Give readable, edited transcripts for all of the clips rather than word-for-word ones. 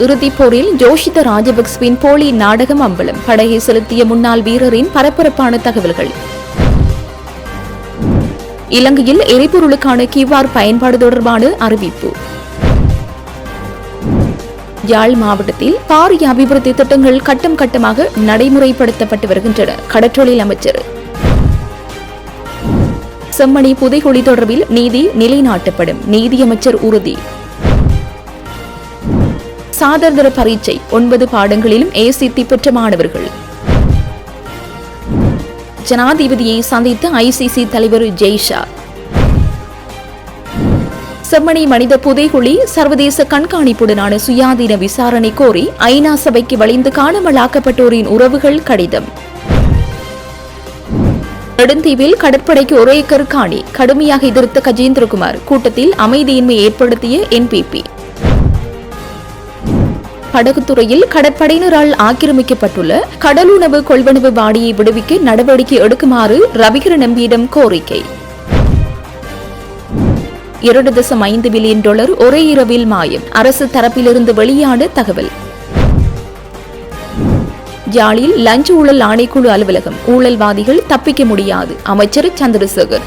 இறுதிப் போரில் ஜோஷித ராஜபக்சவின் போலி நாடகம் அம்பலம். படகை செலுத்திய முன்னாள் வீரரின் பரபரப்பான தகவல்கள். இலங்கையில் எரிபொருளுக்கான QR பயன்பாடு தொடர்பான அறிவிப்பு. யாழ் மாவட்டத்தில் பாரிய அபிவிருத்தி திட்டங்கள் கட்டம் கட்டமாக நடைமுறைப்படுத்தப்பட்டு வருகின்றன. கடற்றொழில் அமைச்சர். செம்மணி புதைகுழி தொடர்பில் நீதி நிலைநாட்டப்படும். நீதியமைச்சர் உறுதி. சாதாரண பரீட்சை 9 பாடங்களிலும் ஏசித்தி பெற்ற மாணவர்கள். ஜனாதிபதியை சந்தித்த ICC தலைவர் ஜெய்ஷா. செம்மணி மனித புதைகுழி சர்வதேச கண்காணிப்புடனான சுயாதீன விசாரணை கோரி ஐநா சபைக்கு வலிந்து காணாமலாக்கப்பட்டோரின் உறவுகள் கடிதம். நெடுந்தீவில் கடற்படைக்கு ஒரே ஏக்கர் காணி கடுமையாக எதிர்த்த கஜேந்திரகுமார். கூட்டத்தில் அமைதியின்மை ஏற்படுத்திய NPP. படகுத்துறையில் கடற்படையினரால் ஆக்கிரமிக்கப்பட்டுள்ள கடலுணவு கொள்வனவு வாடியை விடுவிக்க நடவடிக்கை எடுக்குமாறு ரவிகரன் எம்பியிடம் கோரிக்கை. $2.5 பில்லியன் ஒரே இரவில் மாயம். அரசு தரப்பிலிருந்து வெளியான தகவல். யாழில் லஞ்ச ஊழல் ஆணைக்குழு அலுவலகம். ஊழல்வாதிகள் தப்பிக்க முடியாது. அமைச்சர் சந்திரசேகர்.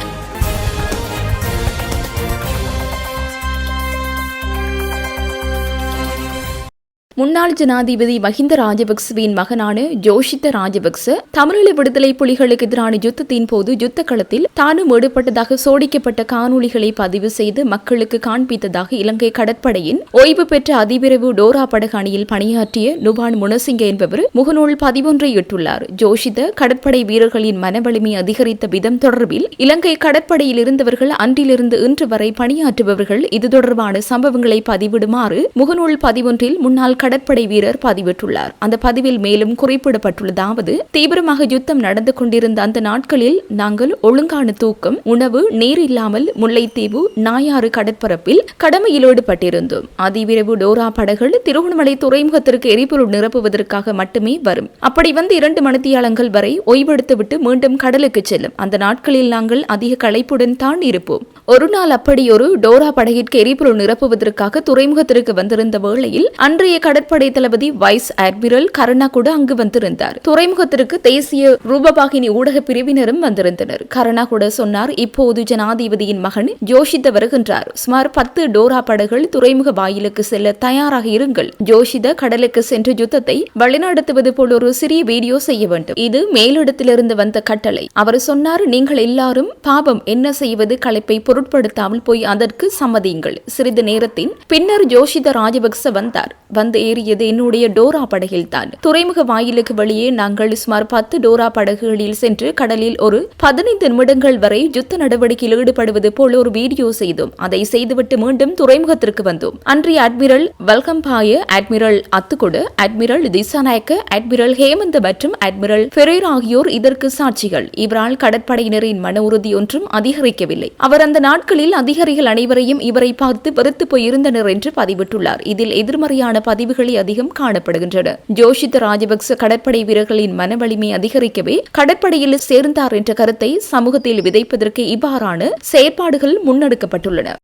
முன்னாள் ஜனாதிபதி மஹிந்த ராஜபக்சவின் மகனான ஜோஷித ராஜபக்ச தமிழீழ விடுதலை புலிகளுக்கு எதிரான யுத்தத்தின் போது யுத்த களத்தில் தானும் ஈடுபட்டதாக சோடிக்கப்பட்ட காணொலிகளை பதிவு செய்து மக்களுக்கு காண்பித்ததாக இலங்கை கடற்படையின் ஓய்வு பெற்ற அதிவிரைவு டோரா படகு அணியில் பணியாற்றிய நுவான் முனசிங்க என்பவர் முகநூல் பதிவொன்றை இட்டுள்ளார். ஜோஷித கடற்படை வீரர்களின் மனவலிமை அதிகரித்த விதம் தொடர்பில் இலங்கை கடற்படையில் இருந்தவர்கள் அன்றிலிருந்து இன்று வரை பணியாற்றுபவர்கள் இது தொடர்பான சம்பவங்களை பதிவிடுமாறு முகநூல் பதிவொன்றில் முன்னாள் கடற்படை வீரர் பதிவிட்டுள்ளார். அந்த பதிவில் மேலும் குறிப்பிடப்பட்டுள்ளதாவது: தீவிரமாக யுத்தம் நடந்து கொண்டிருந்த அந்த நாட்களில் நாங்கள் ஒழுங்கான தூக்கம், உணவு, நீர் இல்லாமல் முல்லைத்தீவு நாயாறு கடற்பரப்பில் கடமையில் ஈடுபட்டிருந்தோம். அதிவிரைவு டோரா படகுகள் திருகோணமலை துறைமுகத்திற்கு எரிபொருள் நிரப்புவதற்காக மட்டுமே வரும். அப்படி வந்து 2 மணித்தியாலங்கள் வரை ஓய்வெடுத்துவிட்டு மீண்டும் கடலுக்கு செல்லும். அந்த நாட்களில் நாங்கள் அதிக களைப்புடன் தான் இருப்போம். ஒரு நாள் அப்படி ஒரு டோரா படகிற்கு எரிபொருள் நிரப்புவதற்காக துறைமுகத்திற்கு வந்திருந்த வேளையில் அன்றைய கடற்படை தளபதி வைஸ் அட்மிரல் கருணா கூட அங்கு வந்திருந்தார். துறைமுகத்திற்கு தேசிய ரூபவாகினி ஊடக பிரிவினரும் வந்திருந்தனர். கருணா கூட சொன்னார், இப்போது ஜனாதிபதியின் மகன் ஜோஷித வருகின்றார். சுமார் 10 டோரா படகுகள் துறைமுக வாயிலுக்கு செல்ல தயாராக இருங்கள். ஜோஷித கடலுக்கு சென்று யுத்தத்தை வழிநடத்துவது போல் ஒரு சிறிய வீடியோ செய்ய வேண்டும். இது மேலிடத்திலிருந்து வந்த கட்டளை. அவர் சொன்னார், நீங்கள் எல்லாரும் பாவம் என்ன செய்வது களைப்பை பொருட்படுத்தாமல் போய் அதற்கு சம்மதியுங்கள். சிறிது நேரத்தின் பின்னர் ஜோஷித ராஜபக்ச வந்தார். வந்து ஏறியது என்னுடைய டோரா படகில் தான். துறைமுக வாயிலுக்கு வெளியே நாங்கள் சுமார் 10 டோரா படகுகளில் சென்று கடலில் ஒரு 15 நிமிடங்கள் வரை யுத்த நடவடிக்கையில் ஈடுபடுவது போல ஒரு வீடியோ செய்தோம். அதை செய்துவிட்டு மீண்டும் துறைமுகத்திற்கு வந்தோம். அன்றைய அட்மிரல் வல்கம்பாய, அட்மிரல் அத்துகொடு, அட்மிரல் திசாநாயக்க, அட்மிரல் ஹேமந்த மற்றும் அட்மிரல் ஃபெரேர் ஆகியோர் இதற்கு சாட்சிகள். இவரால் கடற்படையினரின் மன உறுதி ஒன்றும் அதிகரிக்கவில்லை. அவர் அந்த நாட்களில் அதிகாரிகள் அனைவரையும் இவரை பார்த்து வெறுத்து போயிருந்தனர் என்று பதிவிட்டுள்ளார். இதில் எதிர்மறையான பதிவுகளே அதிகம் காணப்படுகின்றன. ஜோஷித ராஜபக்ச கடற்படை வீரர்களின் மனவலிமை அதிகரிக்கவே கடற்படையில் சேர்ந்தார் என்ற கருத்தை சமூகத்தில் விதைப்பதற்கு இவ்வாறான செயற்பாடுகள் முன்னெடுக்கப்பட்டுள்ளன.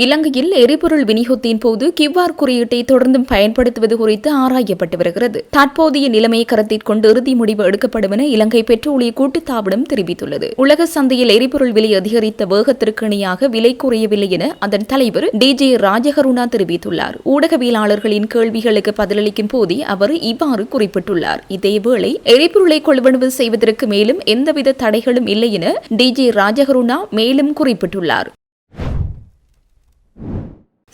இலங்கையில் எரிபொருள் விநியோகத்தின் போது QR குறியீட்டை தொடர்ந்தும் பயன்படுத்துவது குறித்து ஆராயப்பட்டு வருகிறது. தற்போதைய நிலைமையை கருத்தில் கொண்டு இறுதி முடிவு எடுக்கப்படும் என இலங்கை பெட்ரோலிய கூட்டுத்தாபனம் தெரிவித்துள்ளது. உலக சந்தையில் எரிபொருள் விலை அதிகரித்த வேகத்திற்கு இணையாக விலை குறையவில்லை என அதன் தலைவர் DJ ராஜகருணா தெரிவித்துள்ளார். ஊடகவியலாளர்களின் கேள்விகளுக்கு பதிலளிக்கும் போதே அவர் இவ்வாறு குறிப்பிட்டுள்ளார். இதேவேளை எரிபொருளை கொள்வனவு செய்வதற்கு மேலும் எந்தவித தடைகளும் இல்லை என DJ ராஜகருணா மேலும் குறிப்பிட்டுள்ளார்.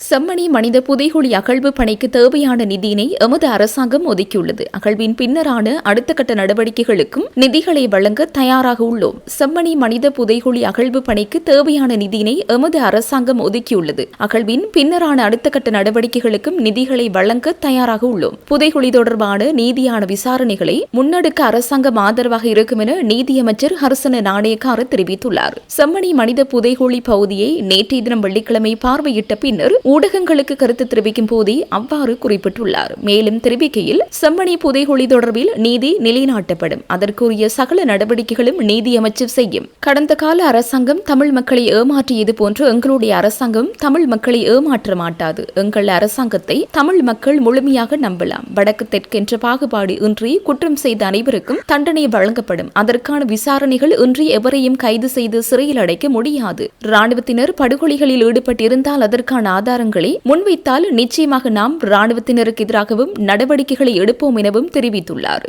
செம்மணி மனித புதைகுழி அகழ்வு பணிக்கு தேவையான நிதியினை எமது அரசாங்கம் ஒதுக்கியுள்ளது. அகழ்வின் பின்னரான அடுத்த கட்ட நடவடிக்கைகளுக்கும் நிதிகளை வழங்க தயாராக உள்ளோம். செம்மணி மனித புதைகுழி அகழ்வு பணிக்கு தேவையான நிதியினை எமது அரசாங்கம் ஒதுக்கியுள்ளது. அகழ்வின் பின்னரான அடுத்த கட்ட நடவடிக்கைகளுக்கும் நிதிகளை வழங்க தயாராக உள்ளோம். புதைகுழி தொடர்பான நீதியான விசாரணைகளை முன்னெடுக்க அரசாங்கம் ஆதரவாக இருக்கும் என நீதியமைச்சர் ஹர்சன நாணயக்கார தெரிவித்துள்ளார். செம்மணி மனித புதைகுழி பகுதியை நேற்றைய தினம் வெள்ளிக்கிழமை பார்வையிட்ட பின்னர் ஊடகங்களுக்கு கருத்து தெரிவிக்கும் போதே அவ்வாறு குறிப்பிட்டுள்ளார். மேலும் தெரிவிக்கையில் செம்மணி புதைகுழி தொடர்பில் நீதி நிலைநாட்டப்படும், அதற்குரிய சகல நடவடிக்கைகளும் நீதி அமைச்சர் செய்யும். கடந்த கால அரசாங்கம் தமிழ் மக்களை ஏமாற்றியது போன்று எங்களுடைய அரசாங்கம் தமிழ் மக்களை ஏமாற்ற மாட்டாது. எங்கள் அரசாங்கத்தை தமிழ் மக்கள் முழுமையாக நம்பலாம். வடக்கு தெற்கென்ற பாகுபாடு இன்றி குற்றம் செய்த அனைவருக்கும் தண்டனை வழங்கப்படும். அதற்கான விசாரணைகள் இன்றி எவரையும் கைது செய்து சிறையில் அடைக்க முடியாது. ராணுவத்தினர் படுகொலைகளில் ஈடுபட்டிருந்தால் அதற்கான ஆதாரங்களை முன்வைத்தால் நிச்சயமாக நாம் ராணுவத்தினருக்கு எதிராகவும் நடவடிக்கைகளை எடுப்போம் எனவும் தெரிவித்துள்ளார்.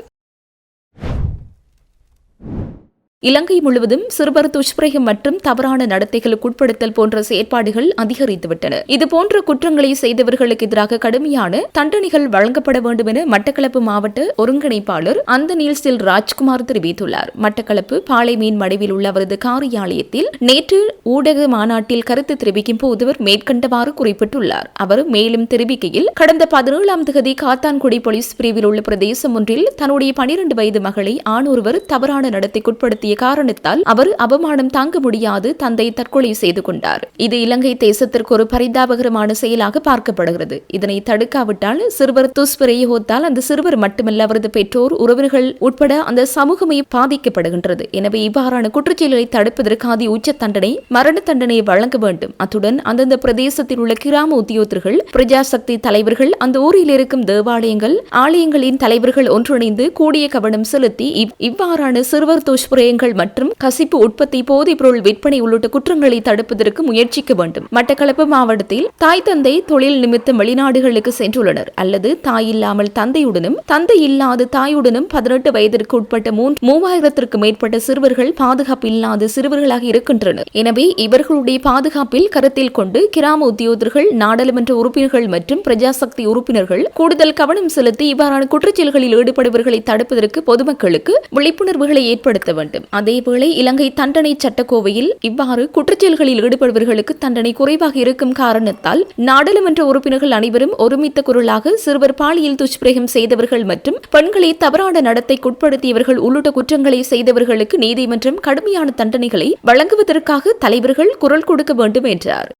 இலங்கை முழுவதும் சிறுவர் துஷ்பிரயோகம் மற்றும் தவறான நடத்தைகளுக்கு உட்படுத்தல் போன்ற செயற்பாடுகள் அதிகரித்துவிட்டன. இதுபோன்ற குற்றங்களை செய்தவர்களுக்கு எதிராக கடுமையான தண்டனைகள் வழங்கப்பட வேண்டும் என மட்டக்களப்பு மாவட்ட ஒருங்கிணைப்பாளர் அந்தநீல்சில் ராஜ்குமார் தெரிவித்துள்ளார். மட்டக்களப்பு பாளைமீன் மடைவில் உள்ள அவரது காரியாலயத்தில் நேற்று ஊடக மாநாட்டில் கருத்து தெரிவிக்கும் போது அவர் மேற்கண்டவாறு குறிப்பிட்டுள்ளார். அவர் மேலும் தெரிவிக்கையில், கடந்த 17ஆம் தேதி காத்தான்குடி போலீஸ் பிரிவில் உள்ள பிரதேசம் ஒன்றில் தன்னுடைய 12 வயது மகளை ஆணொருவர் தவறான நடத்தைக்குட்படுத்திய காரணத்தால் அவர் அவமானம் தாங்க முடியாது தந்தை தற்கொலை செய்து கொண்டார். இது இலங்கை தேசத்திற்கு ஒரு பரிதாபகரமான செயலாக பார்க்கப்படுகிறது. இதனை தடுக்காவிட்டால் சிறுவர் துஷ்பிரயோகத்தால் அந்த சிறுவர் மட்டுமல்ல அவரது பெற்றோர், உறவினர்கள் உட்பட அந்த சமூகமே பாதிக்கப்படுகின்றது. எனவே இவ்வாறான குற்றச்செயல்களை தடுப்பதற்கு அதி உச்ச தண்டனை, மரண தண்டனை வழங்க வேண்டும். அத்துடன் அந்தந்த பிரதேசத்தில் உள்ள கிராம உத்தியோகத்தர்கள், பிரஜாசக்தி தலைவர்கள், அந்த ஊரில் இருக்கும் தேவாலயங்கள், ஆலயங்களின் தலைவர்கள் ஒன்றிணைந்து கூடிய கவனம் செலுத்தி இவ்வாறான சிறுவர் துஷ்பிரயோகங்கள் மற்றும் கசிப்பு உற்பத்தி, போதைப் பொருள் விற்பனை உள்ளிட்ட குற்றங்களை தடுப்பதற்கு முயற்சிக்க வேண்டும். மட்டக்களப்பு மாவட்டத்தில் தாய் தந்தை தொழில் நிமித்தம் வெளிநாடுகளுக்கு சென்றுள்ளனர் அல்லது தாய் இல்லாமல் தந்தையுடனும் தந்தை இல்லாத தாயுடனும் 18 வயதிற்கு உட்பட்ட 3000த்திற்கு மேற்பட்ட சிறுவர்கள் பாதுகாப்பு இல்லாத சிறுவர்களாக இருக்கின்றனர். எனவே இவர்களுடைய பாதுகாப்பில் கருத்தில் கொண்டு கிராம உத்தியோகத்தர்கள், நாடாளுமன்ற உறுப்பினர்கள் மற்றும் பிரஜாசக்தி உறுப்பினர்கள் கூடுதல் கவனம் செலுத்தி இவ்வாறான குற்றச்செயல்களில் ஈடுபடுபவர்களை தடுப்பதற்கு பொதுமக்களுக்கு விழிப்புணர்வுகளை ஏற்படுத்த வேண்டும். அதேவேளை இலங்கை தண்டனை சட்டக்கோவையில் இவ்வாறு குற்றச்செயல்களில் ஈடுபடுபவர்களுக்கு தண்டனை குறைவாக இருக்கும் காரணத்தால் நாடாளுமன்ற உறுப்பினர்கள் அனைவரும் ஒருமித்த குரலாக சிறுவர் பாலியல் துஷ்பிரயோகம் செய்தவர்கள் மற்றும் பெண்களை தவறான நடத்தைக்கு உட்படுத்தியவர்கள் உள்ளிட்ட குற்றங்களை செய்தவர்களுக்கு நீதிமன்றம் கடுமையான தண்டனைகளை வழங்குவதற்காக தலைவர்கள் குரல் கொடுக்க வேண்டும் என்றார்.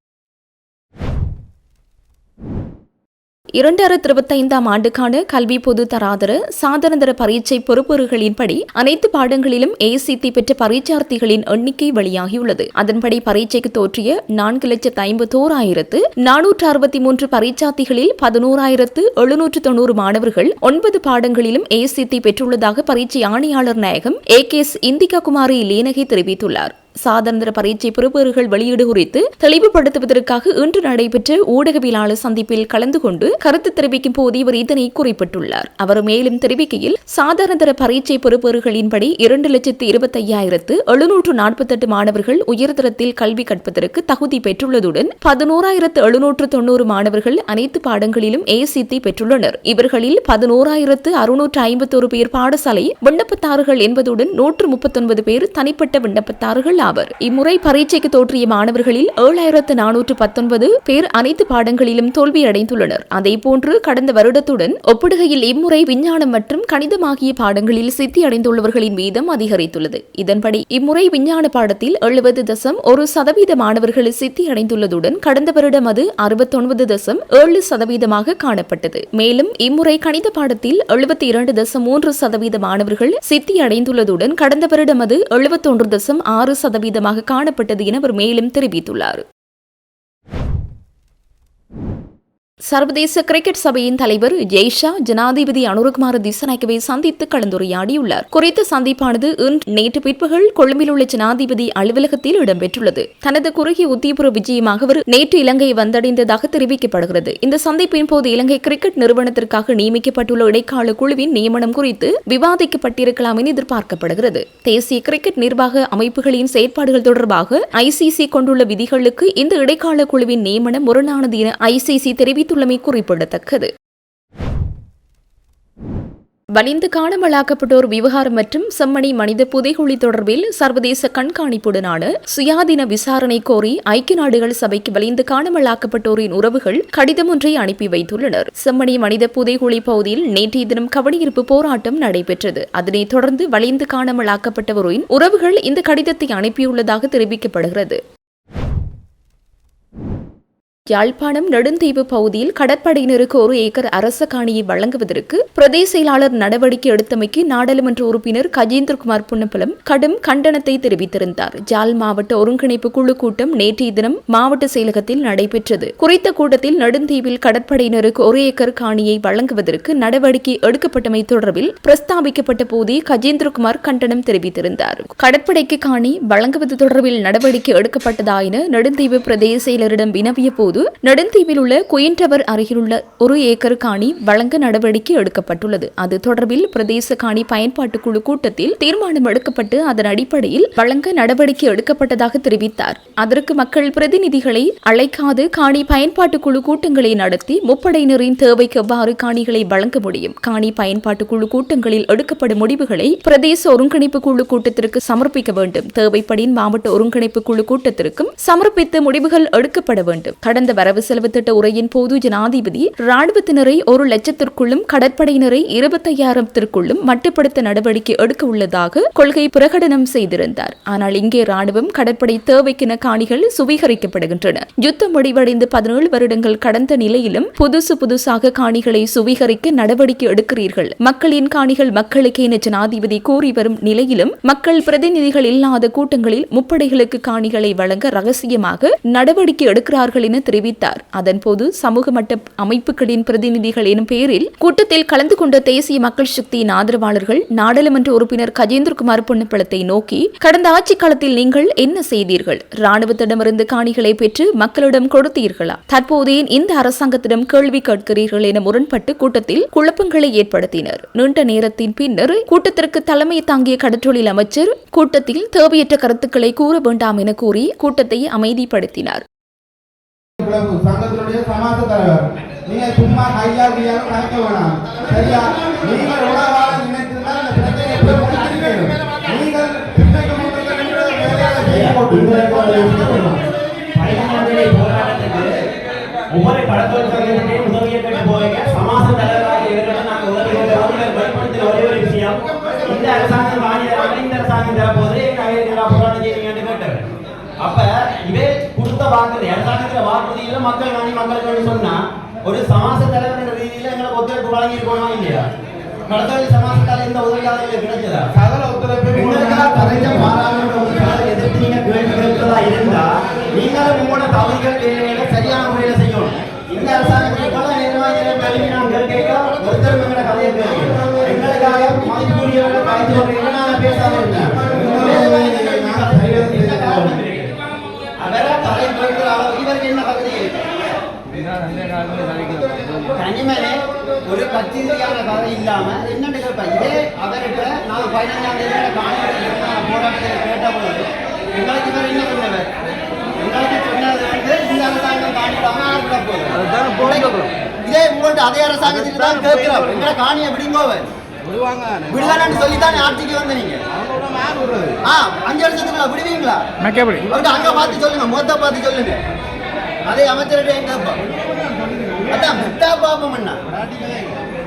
2025ஆம் ஆண்டுக்கான கல்வி பொது தராதர சாதனதர பரீட்சை பொறுப்புகளின்படி அனைத்து பாடங்களிலும் ACT பெற்ற பரீட்சார்த்திகளின் எண்ணிக்கை வெளியாகியுள்ளது. அதன்படி பரீட்சைக்கு தோற்றிய 4,51,463 பரீட்சார்த்திகளில் 11,790 மாணவர்கள் 9 பாடங்களிலும் ACT பெற்றுள்ளதாக பரீட்சை ஆணையாளர் நாயகம் AKS இந்திகா குமாரி லேனகி தெரிவித்துள்ளார். சாதனதர பரீட்சை பெறுபவர்கள் வெளியீடு குறித்து தெளிவுபடுத்துவதற்காக இன்று நடைபெற்ற ஊடகவியலாளர் சந்திப்பில் கலந்து கொண்டு கருத்து தெரிவிக்கும் போது இவர் இதனை குறிப்பிட்டுள்ளார். அவர் மேலும் தெரிவிக்கையில், சாதாரணதர பரீட்சை பெறுபவர்களின்படி 2,25,748 மாணவர்கள் உயர்தரத்தில் கல்வி கற்பதற்கு தகுதி பெற்றுள்ளதுடன் 11,790 மாணவர்கள் அனைத்து பாடங்களிலும் ACT பெற்றுள்ளனர். இவர்களில் 11,651 பேர் பாடசாலை விண்ணப்பத்தார்கள் என்பதுடன் 139 பேர் தனிப்பட்ட விண்ணப்பத்தார்கள் ஆவர். இம்முறை பரீட்சைக்கு தோற்றிய மாணவர்களில் 7,419 பேர் அனைத்து பாடங்களிலும் தோல்வியடைந்துள்ளனர். அதேபோன்று கடந்த வருடத்துடன் ஒப்பிடுகையில் இம்முறை விஞ்ஞானம் மற்றும் கணிதம் ஆகிய பாடங்களில் சித்தி அடைந்துள்ளவர்களின் வீதம் அதிகரித்துள்ளது. இதன்படி இம்முறை விஞ்ஞான பாடத்தில் 70.1% மாணவர்கள் சித்தி அடைந்துள்ளதுடன் கடந்த வருடம் அது 69.7% காணப்பட்டது. மேலும் இம்முறை கணித பாடத்தில் 72.3% மாணவர்கள் சித்தி அடைந்துள்ளதுடன் கடந்த வருடம் அது 71.6% காணப்பட்டது என அவர் மேலும் தெரிவித்துள்ளார். சர்வதேச கிரிக்கெட் சபையின் தலைவர் ஜெய்ஷா ஜனாதிபதி அனுரகுமார திசாநாயக்கவை சந்தித்து கலந்துரையாடியுள்ளார். குறித்த சந்திப்பானது நேற்று பிற்பகல் கொழும்பில் உள்ள ஜனாதிபதி அலுவலகத்தில் இடம்பெற்றுள்ளது. தனது குறுகிய உத்தியபூர்வ விஜயமாக அவர் நேற்று இலங்கை வந்தடைந்ததாக தெரிவிக்கப்படுகிறது. இந்த சந்திப்பின் போது இலங்கை கிரிக்கெட் நிறுவனத்திற்காக நியமிக்கப்பட்டுள்ள இடைக்கால குழுவின் நியமனம் குறித்து விவாதிக்கப்பட்டிருக்கலாம் என எதிர்பார்க்கப்படுகிறது. தேசிய கிரிக்கெட் நிர்வாக அமைப்புகளின் செயற்பாடுகள் தொடர்பாக ICC கொண்டுள்ள விதிகளுக்கு இந்த இடைக்கால குழுவின் நியமனம் முரணானது என ICC தெரிவித்துள்ளமை குறிப்பிடத்தக்கது. வலிந்து காணாமலாக்கப்பட்டோர் விவகாரம் மற்றும் செம்மணி மனித புதைகுழி தொடர்பில் சர்வதேச கண்காணிப்புடனான சுயாதீன விசாரணை கோரி ஐக்கிய நாடுகள் சபைக்கு வலிந்து காணாமலாக்கப்பட்டோரின் உறவுகள் கடிதம் ஒன்றை அனுப்பி வைத்துள்ளனர். செம்மணி மனித புதைகுழி பகுதியில் நேற்றைய தினம் கவனஈர்ப்பு போராட்டம் நடைபெற்றது. அதனைத் தொடர்ந்து வலிந்து காணாமலாக்கப்பட்டவரின் உறவுகள் இந்த கடிதத்தை அனுப்பியுள்ளதாக தெரிவிக்கப்படுகிறது. யாழ்ப்பாணம் நெடுந்தீவு பகுதியில் கடற்படையினருக்கு 1 ஏக்கர் அரச காணியை வழங்குவதற்கு பிரதேச செயலாளர் நடவடிக்கை எடுத்தமைக்கு நாடாளுமன்ற உறுப்பினர் கஜேந்திரகுமார் பொன்னம்பலம் கடும் கண்டனத்தை தெரிவித்திருந்தார். ஜாழ் மாவட்ட ஒருங்கிணைப்பு குழு கூட்டம் நேற்றைய தினம் மாவட்ட செயலகத்தில் நடைபெற்றது. குறித்த கூட்டத்தில் நெடுந்தீவில் கடற்படையினருக்கு 1 ஏக்கர் காணியை வழங்குவதற்கு நடவடிக்கை எடுக்கப்பட்டமை தொடர்பில் பிரஸ்தாபிக்கப்பட்ட போதே கஜேந்திரகுமார் கண்டனம் தெரிவித்திருந்தார். கடற்படைக்கு காணி வழங்குவது தொடர்பில் நடவடிக்கை எடுக்கப்பட்டதா என நெடுந்தீவு பிரதேச செயலரிடம் வினவிய போது நெடுந்தீவில் உள்ள குயின் டவர் அருகிலுள்ள 1 ஏக்கர் காணி வழங்க நடவடிக்கை எடுக்கப்பட்டுள்ளது. அது தொடர்பில் பிரதேச காணி பயன்பாட்டு குழு கூட்டத்தில் தீர்மானம் எடுக்கப்பட்டு அதன் அடிப்படையில் வழங்க நடவடிக்கை எடுக்கப்பட்டதாக தெரிவித்தார். அதற்கு மக்கள் பிரதிநிதிகளை அழைக்காது காணி பயன்பாட்டு குழு கூட்டங்களை நடத்தி முப்படையினரின் தேவைக்கு எவ்வாறு காணிகளை வழங்க முடியும்? காணி பயன்பாட்டு குழு கூட்டங்களில் எடுக்கப்படும் முடிவுகளை பிரதேச ஒருங்கிணைப்பு குழு கூட்டத்திற்கு சமர்ப்பிக்க வேண்டும். தேவைப்படின் மாவட்ட ஒருங்கிணைப்பு குழு கூட்டத்திற்கும் சமர்ப்பித்து முடிவுகள் எடுக்கப்பட வேண்டும். கடந்த வரவு செலவு திட்ட உரையின் போது ஜனாதிபதி ராணுவத்தினரை 1 லட்சத்திற்குள்ளும் கடற்படையினரை 25,000 மட்டுப்படுத்த நடவடிக்கை எடுக்க உள்ளதாக கொள்கை பிரகடனம் செய்திருந்தார். ஆனால் இங்கே ராணுவம் கடற்படை தேவைக்கென காணிகள் சுவீகரிக்கப்படுகின்றன. யுத்தம் முடிவடைந்து 17 வருடங்கள் கடந்த நிலையிலும் புதுசாக காணிகளை சுவீகரிக்க நடவடிக்கை எடுக்கிறீர்கள். மக்களின் காணிகள் மக்களுக்கு என ஜனாதிபதி கூறி வரும் நிலையிலும் மக்கள் பிரதிநிதிகள் இல்லாத கூட்டங்களில் முப்படைகளுக்கு காணிகளை வழங்க ரகசியமாக நடவடிக்கை எடுக்கிறார்கள் என தெரிவித்தார். அதன்போது சமூக மட்ட அமைப்புகளின் பிரதிநிதிகள் எனும் பெயரில் கூட்டத்தில் கலந்து கொண்ட தேசிய மக்கள் சக்தியின் ஆதரவாளர்கள் நாடாளுமன்ற உறுப்பினர் கஜேந்திரகுமார் பொன்னம்பலத்தை நோக்கி, கடந்த ஆட்சி காலத்தில் நீங்கள் என்ன செய்தீர்கள்? ராணுவத்திடமிருந்து காணிகளை பெற்று மக்களிடம் கொடுத்தீர்களா? தற்போது இந்த அரசாங்கத்திடம் கேள்வி கேட்கிறீர்கள் என முரண்பட்டு கூட்டத்தில் குழப்பங்களை ஏற்படுத்தினர். நீண்ட நேரத்தின் பின்னர் கூட்டத்திற்கு தலைமை தாங்கிய கடற்றொழில் அமைச்சர் கூட்டத்தில் தேவையற்ற கருத்துக்களை கூற வேண்டாம் என கூறி கூட்டத்தை அமைதிப்படுத்தினார். சங்கத்தினுடைய சமாச தலைவர், நீங்க சும்மா கையா கையாலும் கணக்க வேணாம். சரியா? நீங்கள் உலகால நினைத்திருந்தால் இந்த பிரச்சனை எப்படி முடிக்கிறீர்கள்? நீங்கள் திட்டக்கு முன்னேற்ற வேலையாள செய்ய ஒவ்வொரு கடத்தொழில் சங்கத்தினையும் உதவியை கேட்டு போவீங்க. சமாச தலைவராக இவர்களிடம் நாங்கள் உதவி வெளிப்படுத்தின ஒரே ஒரு விஷயம், இந்த அரசாங்கம் இந்த அரசாங்கம் தரப்போது போராட்டம் செய்வீங்கன்னு கேட்டார். அப்ப இவே கொடுத்த வாக்குறுதி அரசாங்கத்துல வாக்குறுதியில மக்கள் வாங்கி மக்களுக்கு சொன்னா ஒரு சமாச தலைவர் என்ற ரீதியில எங்களுக்கு ஒத்துழைப்பு வழங்கி இருக்கணும் இல்லையா? கடத்தொழில் சமாசத்தால் இந்த உதவியாளர்களுக்கு கிடைச்சதா? சகல ஒத்துழைப்பு எதிர்த்து நீங்க கேள்வி கேட்கிறதா இருந்தா நீங்களும் உங்களோட தவறுகள் வேலைகளை சரியான முறையில செய்யணும். இந்த அரசாங்கத்தில் பல நிர்வாகிகளை கல்வி நாங்கள் கேட்க ஒருத்தர் எங்களை கதையை கேட்கிறோம். எங்களுக்காக மதிப்புரியவர்களை கலைத்து வருகிறீங்க. நாங்கள் பேசாம இருக்கேன். தனிமனே ஒரு கட்சி ரீதியான கதை இல்லாம என்னன்னு கேட்பேன். இதே அவர்கிட்ட நாங்கள் 15ஆம் தேதி போராட்டத்தில் கேட்டபோது எங்களுக்கு இவர் என்ன சொன்னவர்? எங்களுக்கு சொன்னது இந்த அரசாங்கம் காணிடாம போகுது. இதே உங்கள்கிட்ட அதே அரசாங்கத்துக்கு தான் கேட்கிறோம். எங்களை காணியை விடுங்கோவர் விடுவானு சொல்லித்தானே ஆட்சிக்கு வந்து நீங்க 5 வருஷத்துக்குள்ள விடுவீங்களா? அங்க பார்த்து சொல்லுங்க, மொத்த பார்த்து சொல்லுங்க. அதே அமைச்சர்கிட்ட எங்க அதான் விட்டா பாப்பம் என்ன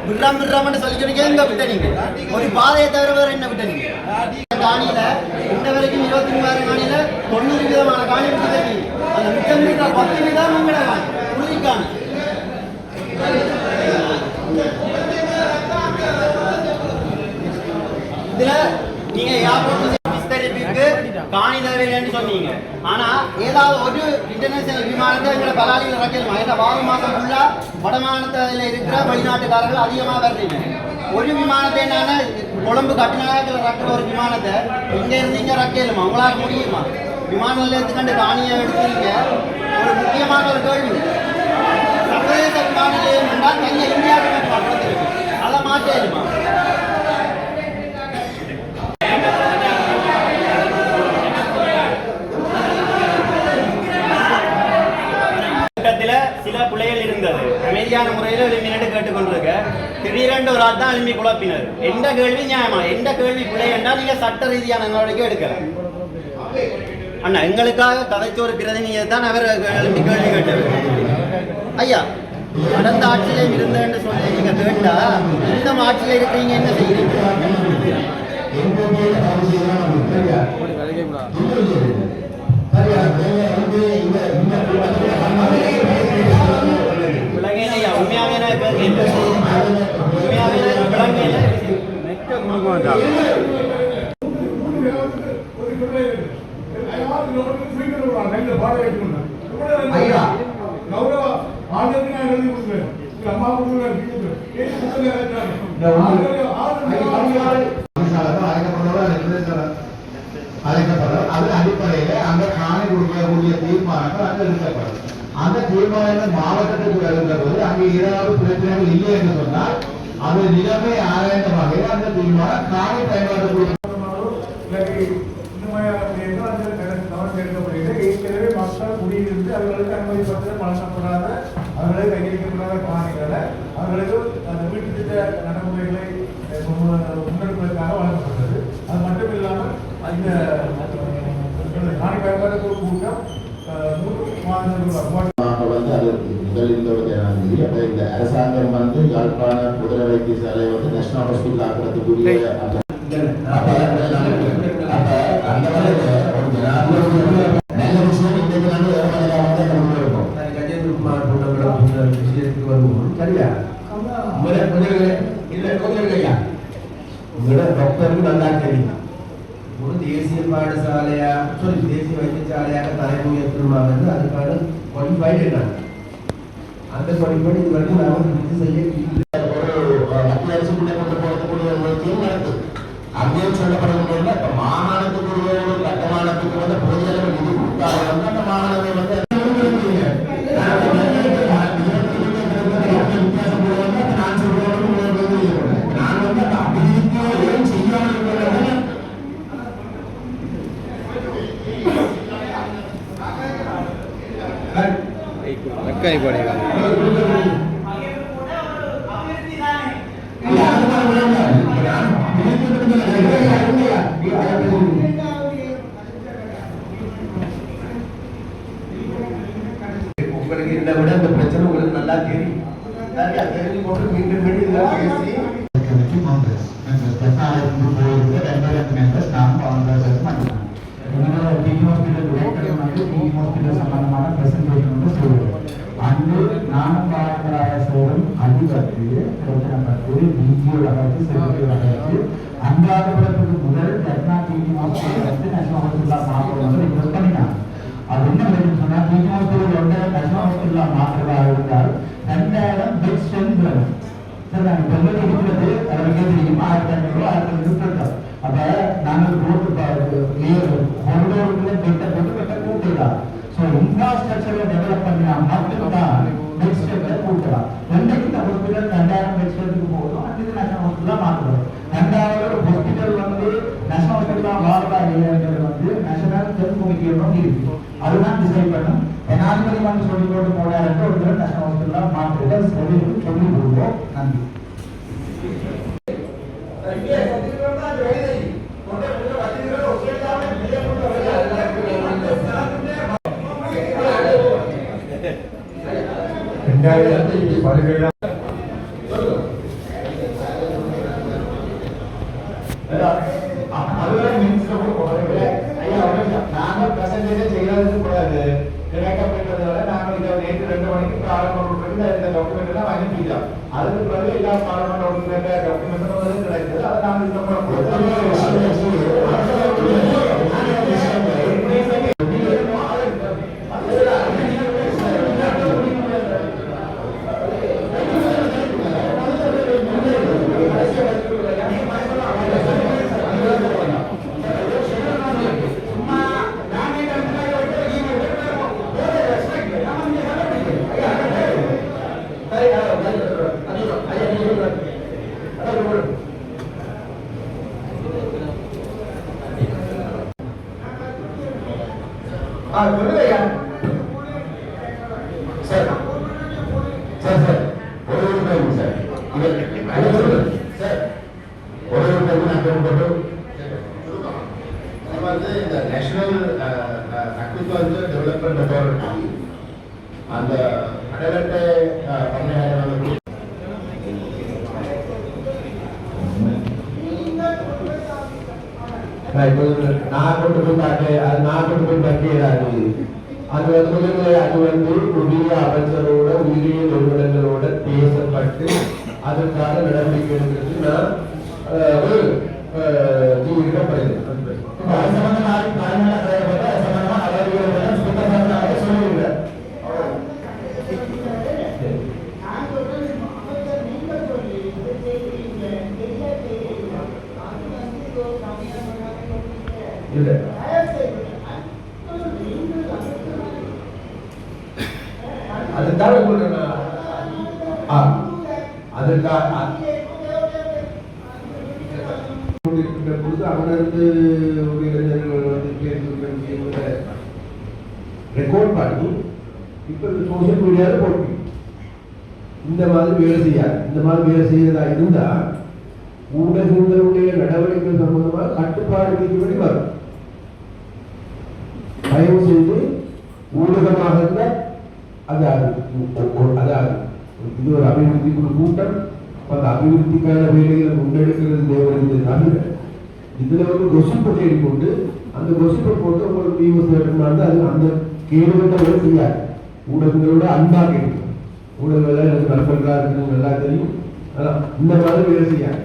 விடுறாமன்னு சொல்லி சொன்னீங்க. எங்க விட்ட நீங்க ஒரு பாதையை தவிர வேற என்ன விட்ட நீங்க? காணியில இந்த வரைக்கும் 23,000 காணியில 90 விதமான காணி விட்டு அந்த மிச்சம் 10 விதம் உங்களோட உறுதிக்கான இதுல நீங்க விஸ்தரிப்புக்கு காணி தேவையில்லைன்னு சொன்னீங்க. ஆனா ஏதாவது ஒரு இன்டர்நேஷனல் விமானத்தை எங்களை பலாலியில் இறக்கலுமா? ஏன்னா 6 மாசம் ஃபுல்லா வடமாநிலத்தில் இருக்கிற வெளிநாட்டுக்காரர்கள் அதிகமாக வர்றீங்க. ஒரு விமானத்தை என்னன்னா கொழும்பு கட்டுநாயகத்தில் இறக்குற ஒரு விமானத்தை இங்க இருந்து இங்க இறக்கலுமா? உங்களால் முடியுமா? விமான நிலையத்துக்கு காணியை எடுத்துறீங்க. ஒரு முக்கியமான ஒரு கேள்வி, சர்வதேச விமான நிலையம் என்றால் தனியாக இந்தியாவுக்கு பக்கத்திற்கு அதை மாற்றேலுமா? சில பிள்ளைகள் இருந்தது. அமைதியான முறையில் ஒரு மினிட்டு கேட்டுக்கொண்டிருக்க திடீரென்று ஒரு ஆள் தான் எழுப்பி குழப்பினர். எந்த கேள்வி நியாயமா? எந்த கேள்வி பிள்ளை என்றால் நீங்க சட்ட ரீதியான நடவடிக்கை எடுக்கலாம். அண்ணா எங்களுக்காக கதைச்ச ஒரு பிரதிநிதியை தான் அவர் எழுப்பி கேள்வி கேட்டவர். ஐயா கடந்த ஆட்சியில இருந்தேன்னு சொல்லி நீங்க கேட்டா இந்த ஆட்சியில இருக்கிறீங்க என்ன செய்யறீங்க? சரியா ஐயா கௌரவ ஆளுநருக்கு நான் எழுதி கொடுக்குறேன். அம்மா கொடுக்குறேன். அதன் அடிப்படையில் அந்த காணி கொடுக்கக்கூடிய தீர்மானங்கள் அங்கு எடுக்கப்படும். அந்த தீர்மானங்கள் மாவட்டத்துக்கு வருகின்ற போது அங்கே ஏதாவது பிரச்சனைகள் இல்லை என்று சொன்னால் அது நிலைமை ஆராய்ந்த வகையில் அந்த தீர்மானம் காணி பயன்பாட்டுக்குரிய ஏற்கனவே மக்கள் குடியிருந்து அவர்களுக்கு அனுமதி பத்திரம் வழங்கப்படாத அவர்களுக்கு கையளிக்கப்படாத காணிகளை அவர்களுக்கு அந்த வீட்டு திட்ட நடைமுறைகளை முன்னெடுப்பதற்காக வழங்கப்பட்டது. அது மட்டும் இல்லாமல் அந்த காணி பயன்பாட்டு கூட்டம் 3 மாதங்கள் இந்த அரசாங்கம் வந்து யாழ்ப்பாண முதல வைத்தியசாலை வந்து நேஷனல் ஹாஸ்பிட்டல் ஆக்கிறதுக்குரிய நல்ல விஷயம் இன்றைக்கு விஷயத்துக்கு வருவோம். சரியா உங்களோட டாக்டருக்கு நல்லா தெரியும். ஒரு தேசிய பாடசாலையா தேசிய வைத்தியசாலையாக தலைமுயற்சிருமாங்க அதுக்கான குவாலிஃபைடு இருக்காங்க. அந்த குவாலிஃபைடு இது வரைக்கும் நாங்கள் இது செய்ய மத்திய அரசு கொண்டு போகக்கூடிய முயற்சியும் நடக்குது. அங்கேயும் சொல்லப்படுகின்ற இப்ப மாகாணத்துக்குரிய ஒரு கட்டுமானத்துக்கு வந்து போதிய அளவு நிதி கொடுத்தாங்க வந்து அந்த மாகாணத்தை வந்து कहीं पड़ेगा உங்களுக்கு இந்த விட இந்த பிரச்சனை உங்களுக்கு நல்லா தெரியும். தெரிஞ்சு கொண்டு மீண்டும் பேசி சம்பந்தமான பிரசன்டேஷன் வந்து சொல்லுவோம். அன்று நானும் பாரம்பராய சோழன் அதிபத்து பிரச்சனை பற்றி பிஜியோட வகைக்கு செல்வியோட வகைக்கு அன்றாடத்துக்கு முதல் ரத்னா டிவி ஹாஸ்பிட்டல் வந்து நேஷனல் ஹாஸ்பிட்டலாக மாற்றம் வந்து ரிக்வெஸ்ட் பண்ணினாங்க. அது என்ன வேணும்னு சொன்னால் டிவி ஹாஸ்பிட்டல் ஒன்றை நேஷனல் ஹாஸ்பிட்டலாக மாற்றுறதாக இருந்தால் 2000 பெட் ஸ்ட்ரென்த் வேணும். சார் நாங்கள் தொழில் இருக்கிறது அவருக்கே தெரியும் 1500 1500 அப்போ நாங்கள் ரோட்டு ஹோல்டோருக்குள்ள பெட்டை போட்டு பெட்டை கூட்டலாம். ஸோ இன்ஃப்ராஸ்ட்ரக்சரை டெவலப் பண்ணினா மட்டும்தான் பெட் ஸ்ட்ரென்த்தை கூட்டலாம். ரெண்டைக்கு இந்த ஹாஸ்பிட்டல் 2000 பெட் ஸ்ட்ரென்த்துக்கு போகணும். அது நேஷனல் ஹாஸ்பிட்டலாக மாற்றணும். 2000 ஹாஸ்பிட்டல் வந்து நேஷனல் ஹாஸ்பிட்டலாக வாழ்வா இல்லைன்றது வந்து நேஷனல் ஹெல்த் கமிட்டியோட இருக்கு. அதுதான் டிசைட் பண்ணும். ஜனாதிபதி வந்து சொல்லி போட்டு போனாரு ஒரு தடவை நேஷனல் ஹாஸ்பிட்டலாக மாற்றுறது சொல்லி கொடுப்போம். நன்றி. நாங்கள் பிரசன்டேஷன் செய்யறதுக்கு கூடாது. நாங்கள் இதை நேற்று 2 மணிக்கு பாராளுமன்ற இந்த டாக்குமெண்ட் எல்லாம் அனுப்பிட்டோம். அதுக்கு பிறகு எல்லா பாராளுமன்ற டாக்குமெண்ட்டும் வந்து கிடைக்குது. அதை நாங்கள் நேஷனல் அக்ரிகல்ச்சர் டெவலப்மெண்ட் அத்தாரிட்டி அந்த அடலட்டை நான் கொண்டு போய் காட்டு அது நான் கொண்டு போய் பற்றியதாது. அது வந்து அது வந்து உரிய அமைச்சரோட உரிய நிறுவனங்களோட பேசப்பட்டு அதற்கான நடவடிக்கை எடுக்கிறது நான் சொல்லுங்க. அதுதான் உங்களுக்கு அதற்காக பொழுது அவனது ஒரு இளைஞர்கள் வந்து ரெக்கார்ட் பண்ணி இப்போ சோசியல் மீடியாவில் போட்டு இந்த மாதிரி வேலை செய்யாது. இந்த மாதிரி வேலை செய்யறதா இருந்தா ஊடகங்களுடைய நடவடிக்கைகள் சம்பந்தமாக கட்டுப்பாடு விதிக்கப்படி வரும். தயவு செய்து ஊடகமாக இருந்தால் அதாவது இது ஒரு அபிவிருத்தி குழு கூட்டம், அந்த அபிவிருத்திக்கான வேலைகளை முன்னெடுக்கிறது தேவையை தவிர இதுல வந்து கொசிப்பை தேடி போட்டு அந்த கொசிப்பை போட்டு உங்களுக்கு வியூஸ் வேணும்னா அது அந்த கேடுகட்ட வேலை செய்யாது. ஊடகங்களோட அன்பா கேட்கும். ஊடகங்கள் எனக்கு நண்பர்களா இருக்குன்னு நல்லா தெரியும். அதான் இந்த மாதிரி வேலை செய்யாது.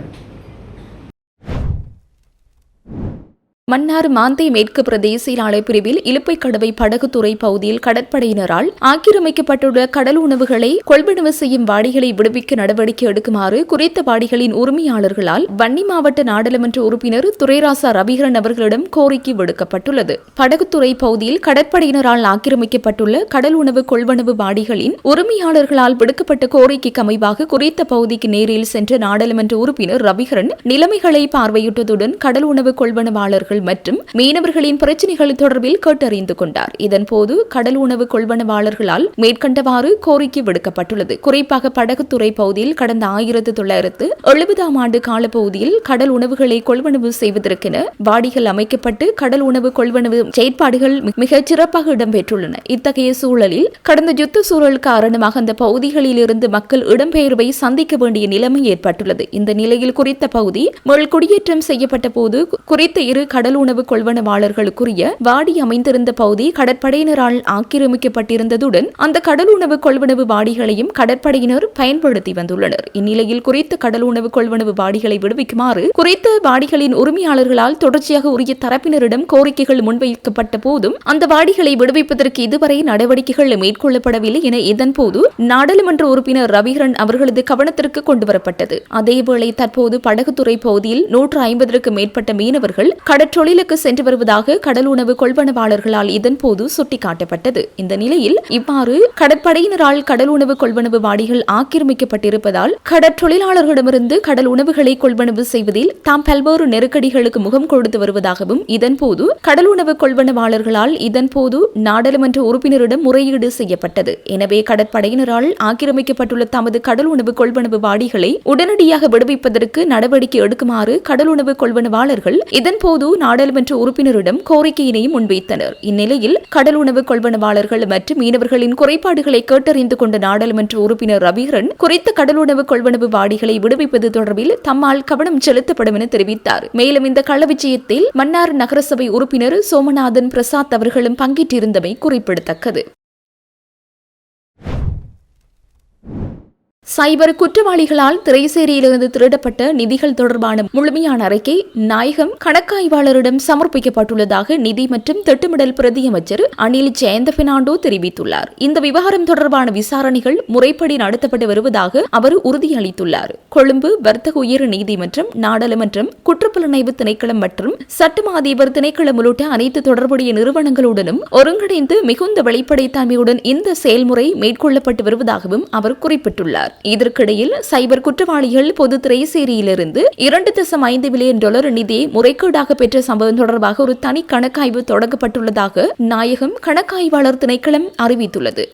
மன்னார் மாந்தை மேற்கு பிரதேச செயலாளர் பிரிவில் இலுப்பைக்கடவை படகுத்துறை பகுதியில் கடற்படையினரால் ஆக்கிரமிக்கப்பட்டுள்ள கடல் உணவுகளை கொள்வனவு செய்யும் வாடிகளை விடுவிக்க நடவடிக்கை எடுக்குமாறு குறித்த வாடிகளின் உரிமையாளர்களால் வன்னி மாவட்ட நாடாளுமன்ற உறுப்பினர் துரைராசா ரவிகரன் அவர்களிடம் கோரிக்கை விடுக்கப்பட்டுள்ளது. படகுத்துறை பகுதியில் கடற்படையினரால் ஆக்கிரமிக்கப்பட்டுள்ள கடல் உணவு கொள்வனவு வாடிகளின் உரிமையாளர்களால் விடுக்கப்பட்ட கோரிக்கைக்கு அமைவாக குறித்த பகுதிக்கு நேரில் சென்ற நாடாளுமன்ற உறுப்பினர் ரவிகரன் நிலைமைகளை பார்வையிட்டதுடன் கடல் உணவு கொள்வனவாளர்கள் மற்றும் மீனவர்களின் பிரச்சினைகள் தொடர்பில் கேட்டறிந்து கொண்டார். இதன்போது கடல் உணவு கொள்வனவாளர்களால் மேற்கண்டவாறு கோரிக்கை விடுக்கப்பட்டுள்ளது. குறிப்பாக படகுத்துறை பகுதியில் கடந்த 1970 ஆண்டு காலப்பகுதியில் கடல் உணவுகளை கொள்வனவு செய்வதற்கென வாடிகள் அமைக்கப்பட்டு கடல் உணவு கொள்வனவு செயற்பாடுகள் மிகச் சிறப்பாக இடம்பெற்றுள்ளன. இத்தகைய சூழலில் கடந்த யுத்த சூழல் காரணமாக அந்த பகுதிகளில் இருந்து மக்கள் இடம்பெயர்வை சந்திக்க வேண்டிய நிலைமை ஏற்பட்டுள்ளது. இந்த நிலையில் குறித்த பகுதி மீள்குடியேற்றம் செய்யப்பட்ட போது குறித்த இரு கடல் உணவு கொள்வனவாளர்களுக்குரிய வாடி அமைந்திருந்த பகுதி கடற்படையினரால் ஆக்கிரமிக்கப்பட்டிருந்ததுடன் அந்த கடல் உணவு கொள்வனவு வாடிகளையும் கடற்படையினர் பயன்படுத்தி வந்துள்ளனர். இந்நிலையில் குறித்த கடல் உணவு கொள்வனவு வாடிகளை விடுவிக்குமாறு குறித்த வாடிகளின் உரிமையாளர்களால் தொடர்ச்சியாக உரிய தரப்பினரிடம் கோரிக்கைகள் முன்வைக்கப்பட்ட போதும் அந்த வாடிகளை விடுவிப்பதற்கு இதுவரை நடவடிக்கைகள் மேற்கொள்ளப்படவில்லை என இதன்போது நாடாளுமன்ற உறுப்பினர் ரவிகரன் அவர்களது கவனத்திற்கு கொண்டுவரப்பட்டது. அதேவேளை தற்போது படகுத்துறை பகுதியில் 150க்கும் மேற்பட்ட மீனவர்கள் கடற்றொழிலுக்கு சென்று வருவதாக கடல் உணவு கொள்வனவாளர்களால் இதன்போது சுட்டிக்காட்டப்பட்டது. இந்த நிலையில் இவ்வாறு கடற்படையினரால் கடல் உணவு கொள்வனவு வாடிகள் ஆக்கிரமிக்கப்பட்டிருப்பதால் கடற்றொழிலாளர்களிடமிருந்து கடல் உணவுகளை கொள்வனவு செய்வதில் தாம் பல்வேறு நெருக்கடிகளுக்கு முகம் கொடுத்து வருவதாகவும் இதன்போது கடல் உணவு கொள்வனவாளர்களால் இதன்போது நாடாளுமன்ற உறுப்பினரிடம் முறையீடு செய்யப்பட்டது. எனவே கடற்படையினரால் ஆக்கிரமிக்கப்பட்டுள்ள தமது கடல் உணவு கொள்வனவு வாடிகளை உடனடியாக விடுவிப்பதற்கு நடவடிக்கை எடுக்குமாறு கடல் உணவு கொள்வனவாளர்கள் இதன்போது நாடாளுமன்ற உறுப்பினரிடம் கோரிக்கையினையும் முன்வைத்தனர். இந்நிலையில் கடல் உணவு கொள்வனவாளர்கள் மற்றும் மீனவர்களின் குறைபாடுகளை கேட்டறிந்து கொண்ட நாடாளுமன்ற உறுப்பினர் ரவிகரன் குறித்த கடல் உணவு கொள்வனவு வாடிகளை விடுவிப்பது தொடர்பில் தம்மால் கவனம் செலுத்தப்படும் என தெரிவித்தார். மேலும் இந்த களவிஜயத்தில் மன்னார் நகரசபை உறுப்பினர் சோமநாதன் பிரசாத் அவர்களும் பங்கேற்றிருந்தமை குறிப்பிடத்தக்கது. சைபர் குற்றவாளிகளால் திரைசேரியிலிருந்து திருடப்பட்ட நிதிகள் தொடர்பான முழுமையான அறிக்கை நாயகம் கணக்காய்வாளரிடம் சமர்ப்பிக்கப்பட்டுள்ளதாக நிதி மற்றும் திட்டமிடல் பிரதியமைச்சர் அனில் ஜெயந்த பெர்னாண்டோ தெரிவித்துள்ளார். இந்த விவகாரம் தொடர்பான விசாரணைகள் முறைப்படி நடத்தப்பட்டு வருவதாக அவர் உறுதியளித்துள்ளார். கொழும்பு வர்த்தக உயர் நீதிமன்றம், நாடாளுமன்றம், குற்றப்புலனாய்வு திணைக்களம் மற்றும் சட்டமா அதிபர் திணைக்களம் உள்ளிட்ட அனைத்து தொடர்புடைய நிறுவனங்களுடனும் ஒருங்கிணைந்து மிகுந்த வெளிப்படைத்தன்மையுடன் இந்த செயல்முறை மேற்கொள்ளப்பட்டு வருவதாகவும் அவர் குறிப்பிட்டுள்ளார். இதற்கிடையில் சைபர் குற்றவாளிகள் பொது திரைசேரியிலிருந்து $2.5 மில்லியன் நிதியை முறைகேடாக பெற்ற சம்பவம் தொடர்பாக ஒரு தனி கணக்காய்வு தொடங்கப்பட்டுள்ளதாக நாயகம் கணக்காய்வாளர் திணைக்களம் அறிவித்துள்ளது.